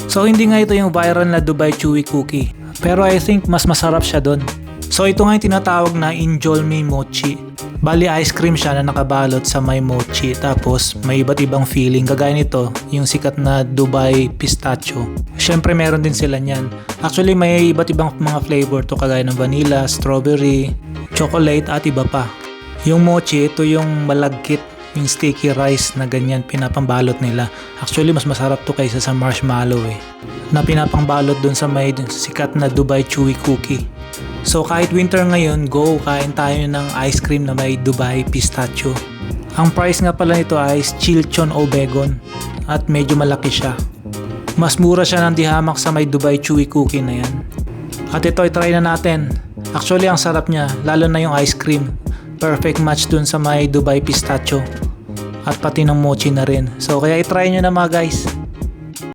So hindi nga ito yung viral na Dubai Chewy Cookie, pero I think mas masarap siya doon. So ito nga yung tinatawag na Injolmi Mochi. Bali ice cream siya na nakabalot sa may mochi, tapos may iba't ibang feeling. Kagaya nito, yung sikat na Dubai Pistachio. Syempre meron din sila niyan. Actually may iba't ibang mga flavor to, kagaya ng vanilla, strawberry, chocolate at iba pa. Yung mochi, ito yung malagkit, yung sticky rice na ganyan pinapambalot nila. Actually mas masarap to kaysa sa marshmallow na pinapambalot dun sa may sikat na Dubai Chewy Cookie. So kahit winter ngayon, go kain tayo ng ice cream na may Dubai Pistachio. Ang price nga pala nito ay Chilchon o Begon at medyo malaki siya. Mas mura siya ng dihamak sa may Dubai Chewy Cookie na yan. At ito, try na natin. Actually ang sarap niya, lalo na yung ice cream. Perfect match dun sa may Dubai Pistachio. At pati ng mochi na rin. So kaya i-try nyo na mga guys.